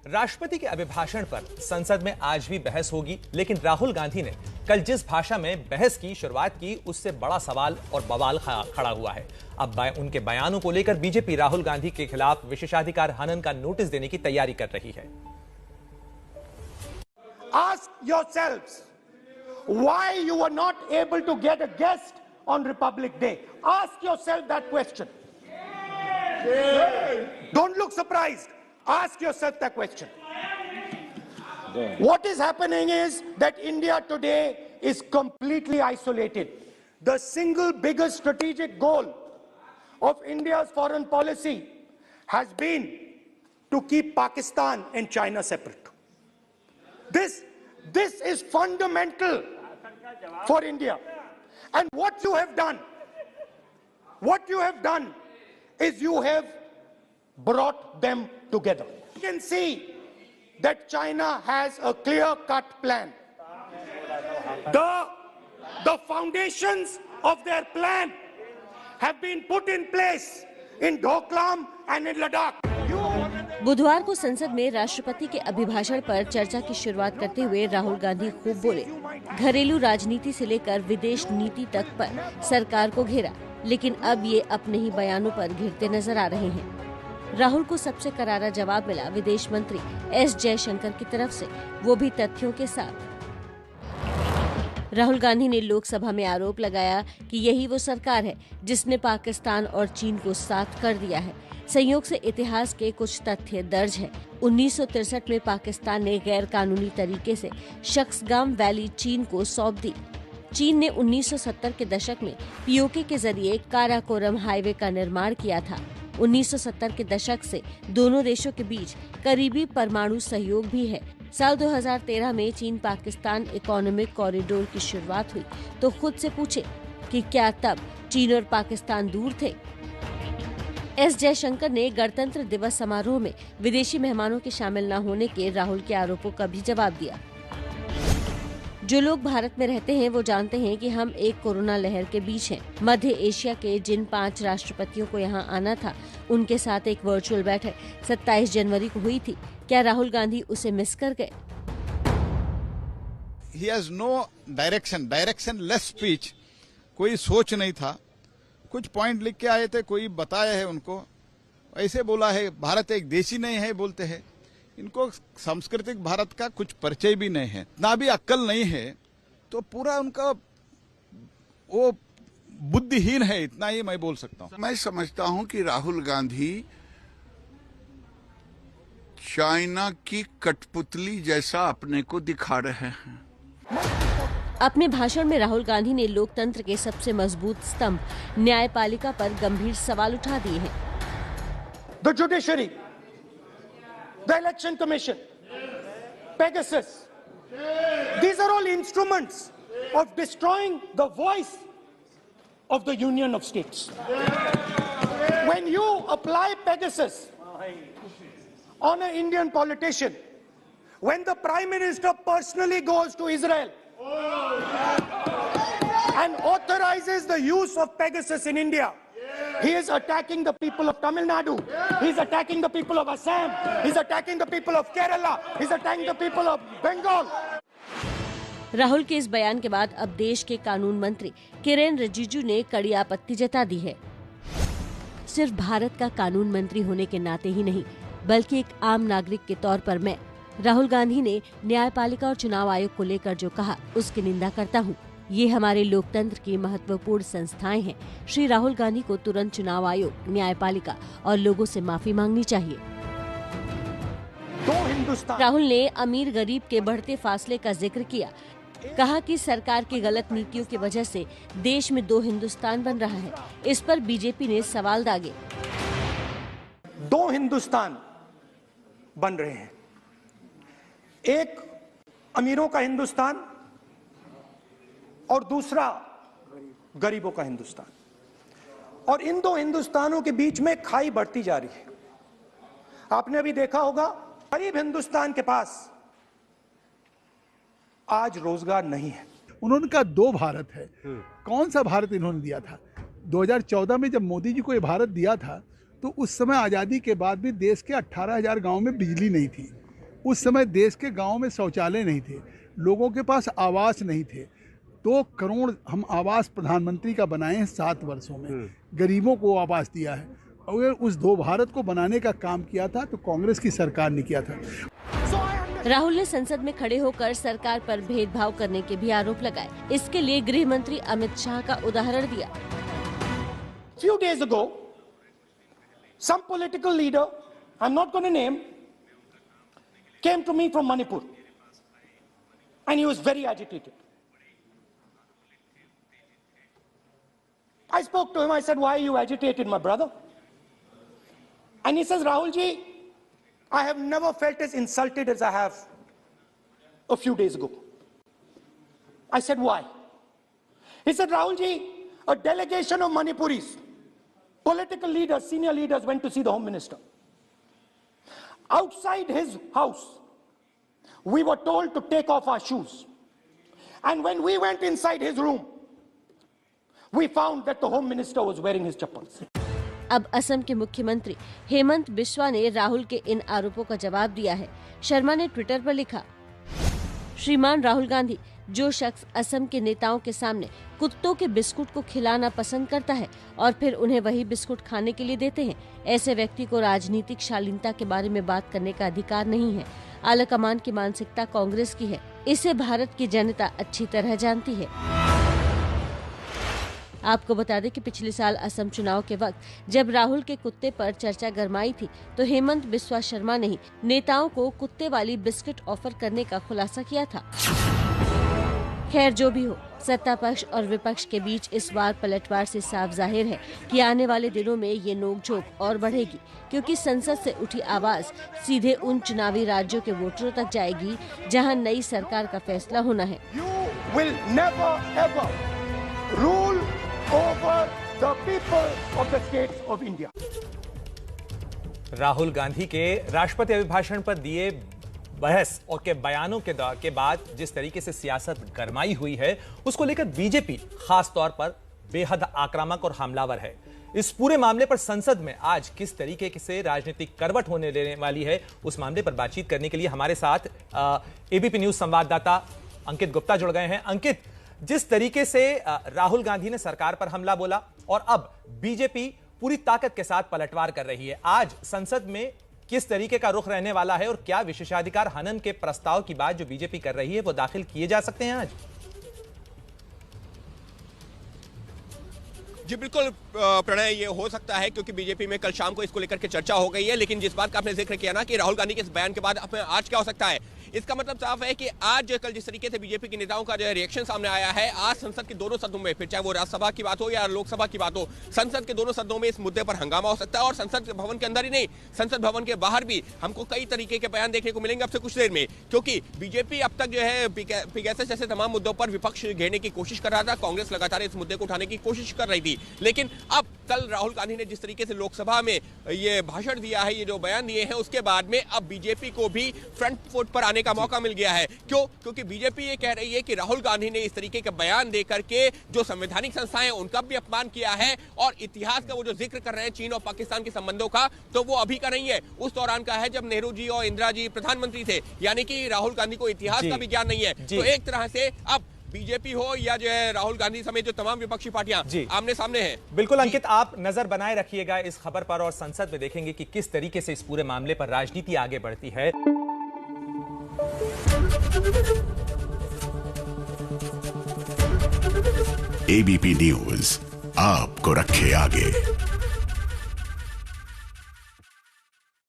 राष्ट्रपति के अभिभाषण पर संसद में आज भी बहस होगी, लेकिन राहुल गांधी ने कल जिस भाषा में बहस की शुरुआत की, उससे बड़ा सवाल और बवाल खड़ा हुआ है। अब उनके बयानों को लेकर बीजेपी राहुल गांधी के खिलाफ विशेषाधिकार हनन का नोटिस देने की तैयारी कर रही है। Ask yourselves why you were not able to get a guest on Republic Day. Ask yourself that question. Don't look surprised. Ask yourself that question. What is happening is that India today is completely isolated. The single biggest strategic goal of India's foreign policy has been to keep Pakistan and China separate. This is fundamental for India. And what you have done is you have brought them together. You can see that China has a clear-cut plan. The foundations of their plan have been put in place in Doklam and in Ladakh. बुधवार को संसद में राष्ट्रपति के अभिभाषण पर चर्चा की शुरुआत करते हुए राहुल गांधी खूब बोले। घरेलू राजनीति से लेकर विदेश नीति तक पर सरकार को घेरा, लेकिन अब ये अपने ही बयानों पर घिरते नजर आ रहे हैं। राहुल को सबसे करारा जवाब मिला विदेश मंत्री एस जयशंकर की तरफ से, वो भी तथ्यों के साथ। राहुल गांधी ने लोकसभा में आरोप लगाया कि यही वो सरकार है जिसने पाकिस्तान और चीन को साथ कर दिया है। संयोग से इतिहास के कुछ तथ्य दर्ज है। 1963 में पाकिस्तान ने गैर कानूनी तरीके से शख्सगाम वैली चीन को सौंप दी। चीन ने 1970 के दशक में पीओके के जरिए काराकोरम हाईवे का निर्माण किया था। 1970 के दशक से दोनों देशों के बीच करीबी परमाणु सहयोग भी है। साल 2013 में चीन पाकिस्तान इकोनॉमिक कॉरिडोर की शुरुआत हुई तो खुद से पूछे कि क्या तब चीन और पाकिस्तान दूर थे? एस जयशंकर ने गणतंत्र दिवस समारोह में विदेशी मेहमानों के शामिल न होने के राहुल के आरोपों का भी जवाब दिया। जो लोग भारत में रहते हैं वो जानते हैं कि हम एक कोरोना लहर के बीच हैं। मध्य एशिया के जिन 5 राष्ट्रपतियों को यहाँ आना था, उनके साथ एक वर्चुअल बैठक 27 जनवरी को हुई थी। क्या राहुल गांधी उसे मिस कर गए? He has no directionless speech. कोई सोच नहीं था। कुछ पॉइंट लिख के आए थे, कोई बताया है उनको, ऐसे बोला है। भारत एक देश ही नहीं है बोलते हैं। इनको सांस्कृतिक भारत का कुछ परिचय भी नहीं है, ना भी अक्ल नहीं है, तो पूरा उनका वो बुद्धिहीन है, इतना ही मैं बोल सकता हूँ। मैं समझता हूँ कि राहुल गांधी चाइना की कठपुतली जैसा अपने को दिखा रहे हैं। अपने भाषण में राहुल गांधी ने लोकतंत्र के सबसे मजबूत स्तंभ न्यायपालिका पर गंभीर सवाल उठा दिए हैं। The judiciary, the election commission, Pegasus, these are all instruments of destroying the voice of the Union of States. When you apply Pegasus on an Indian politician, when the Prime Minister personally goes to Israel and authorizes the use of Pegasus in India, he is attacking the people of Tamil Nadu. He is attacking the people of Assam. He is attacking the people of Kerala. He is attacking the people of Bengal. Rahul के इस बयान के बाद अब देश के कानून मंत्री किरेन रिजिजू ने कड़ी आपत्ति जता दी है। सिर्फ भारत का कानून मंत्री होने के नाते ही नहीं, बल्कि एक आम नागरिक के तौर पर मैं राहुल गांधी ने न्यायपालिका और चुनाव आयोग को लेकर जो कहा, उसकी निंदा करता हूँ। ये हमारे लोकतंत्र की महत्वपूर्ण संस्थाएं हैं। श्री राहुल गांधी को तुरंत चुनाव आयोग, न्यायपालिका और लोगों से माफी मांगनी चाहिए। राहुल ने अमीर गरीब के बढ़ते फासले का जिक्र किया। कहा कि सरकार की गलत नीतियों की वजह से देश में 2 हिंदुस्तान बन रहा है। इस पर बीजेपी ने सवाल दागे। 2 हिंदुस्तान बन रहे हैं, एक अमीरों का हिंदुस्तान और दूसरा गरीबों का हिंदुस्तान, और इन 2 हिंदुस्तानों के बीच में खाई बढ़ती जा रही है। आपने अभी देखा होगा, गरीब हिंदुस्तान के पास आज रोजगार नहीं है। उन्होंने कहा 2 भारत है। कौन सा भारत इन्होंने दिया था? 2014 में जब मोदी जी को ये भारत दिया था, तो उस समय आज़ादी के बाद भी देश के 18,000 गाँव में बिजली नहीं थी। उस समय देश के गांव में शौचालय नहीं थे, लोगों के पास आवास नहीं थे। 2 करोड़ हम आवास प्रधानमंत्री का बनाए हैं 7 वर्षों में, गरीबों को आवास दिया है। अगर उस 2 भारत को बनाने का काम किया था तो कांग्रेस की सरकार ने किया था। राहुल ने संसद में खड़े होकर सरकार पर भेदभाव करने के भी आरोप लगाए। इसके लिए गृह मंत्री अमित शाह का उदाहरण दिया। Few days ago, some political leader, I'm not going to name, came to me from Manipur, and he was very agitated. I spoke to him. I said, "Why are you agitated, my brother?" And he says, "Rahul ji, I have never felt as insulted as I have a few days ago." I said, "Why?" He said, "Rahul ji, a delegation of Manipuris, political leaders, senior leaders went to see the Home Minister. Outside his house, we were told to take off our shoes. And when we went inside his room, we found that the Home Minister was wearing his chappals." अब असम के मुख्यमंत्री हेमंत बिस्वा ने राहुल के इन आरोपों का जवाब दिया है। शर्मा ने ट्विटर पर लिखा, श्रीमान राहुल गांधी, जो शख्स असम के नेताओं के सामने कुत्तों के बिस्कुट को खिलाना पसंद करता है और फिर उन्हें वही बिस्कुट खाने के लिए देते हैं, ऐसे व्यक्ति को राजनीतिक शालीनता के बारे में बात करने का अधिकार नहीं है। आलाकमान की मानसिकता कांग्रेस की है, इसे भारत की जनता अच्छी तरह जानती है। आपको बता दें कि पिछले साल असम चुनाव के वक्त जब राहुल के कुत्ते पर चर्चा गरमाई थी तो हेमंत बिस्वा शर्मा ने ही नेताओं को कुत्ते वाली बिस्किट ऑफर करने का खुलासा किया था। खैर जो भी हो, सत्ता पक्ष और विपक्ष के बीच इस बार पलटवार से साफ जाहिर है कि आने वाले दिनों में ये नोकझोंक और बढ़ेगी, क्योंकि संसद से उठी आवाज सीधे उन चुनावी राज्यों के वोटरों तक जाएगी जहां नई सरकार का फैसला होना है। You will never ever rule over the people of the states of India. Rahul Gandhi के राष्ट्रपति अभिभाषण पर दिए बहस और के बयानों के बाद जिस तरीके से सियासत गरमाई हुई है, उसको लेकर बीजेपी खास तौर पर बेहद आक्रामक और हमलावर है। इस पूरे मामले पर संसद में आज किस तरीके से राजनीतिक करवट होने देने वाली है, उस मामले पर बातचीत करने के लिए हमारे साथ एबीपी न्यूज संवाददाता अंकित गुप्ता जुड़ गए हैं। अंकित, जिस तरीके से राहुल गांधी ने सरकार पर हमला बोला और अब बीजेपी पूरी ताकत के साथ पलटवार कर रही है, आज संसद में किस तरीके का रुख रहने वाला है और क्या विशेषाधिकार हनन के प्रस्ताव की बात जो बीजेपी कर रही है वो दाखिल किए जा सकते हैं आज? जी बिल्कुल प्रणय, ये हो सकता है क्योंकि बीजेपी में कल शाम को इसको लेकर के चर्चा हो गई है। लेकिन जिस बात का आपने जिक्र किया ना कि राहुल गांधी के इस बयान के बाद आज क्या हो सकता है, इसका मतलब साफ है कि आज कल जिस तरीके से बीजेपी के नेताओं का जो रिएक्शन सामने आया है, आज संसद के दोनों सदनों में, फिर चाहे वो राज्यसभा की बात हो या लोकसभा की बात हो, संसद के दोनों सदनों में इस मुद्दे पर हंगामा हो सकता है। और संसद भवन के अंदर ही नहीं, संसद भवन के बाहर भी हमको कई तरीके के बयान देखने को मिलेंगे अब से कुछ देर में, क्योंकि बीजेपी अब तक जो है पेगासस जैसे तमाम मुद्दों पर विपक्ष घेरने की कोशिश कर रहा था। कांग्रेस लगातार इस मुद्दे को उठाने की कोशिश कर रही थी, लेकिन अब कल राहुल गांधी ने जिस तरीके से लोकसभा में ये भाषण दिया है, ये जो बयान दिए हैं, उसके बाद में अब बीजेपी को भी फ्रंट फुट पर आने का मौका मिल गया है। क्यों? क्योंकि बीजेपी ये कह रही है कि राहुल गांधी ने इस तरीके के बयान देकर के जो संवैधानिक संस्थाएं हैं उनका भी अपमान किया है और इतिहास का वो जो जिक्र कर रहे हैं चीन और पाकिस्तान के संबंधों का, तो वो अभी का नहीं है, उस दौरान का है जब नेहरू जी और इंदिरा जी प्रधानमंत्री थे। यानी कि राहुल गांधी को इतिहास का भी ज्ञान नहीं है। तो एक तरह से अब बीजेपी हो या जो है राहुल गांधी समेत जो तमाम विपक्षी पार्टियां आमने सामने हैं। बिल्कुल अंकित, आप नजर बनाए रखिएगा इस खबर पर और संसद में देखेंगे कि किस तरीके से इस पूरे मामले पर राजनीति आगे बढ़ती है। एबीपी न्यूज आपको रखे आगे।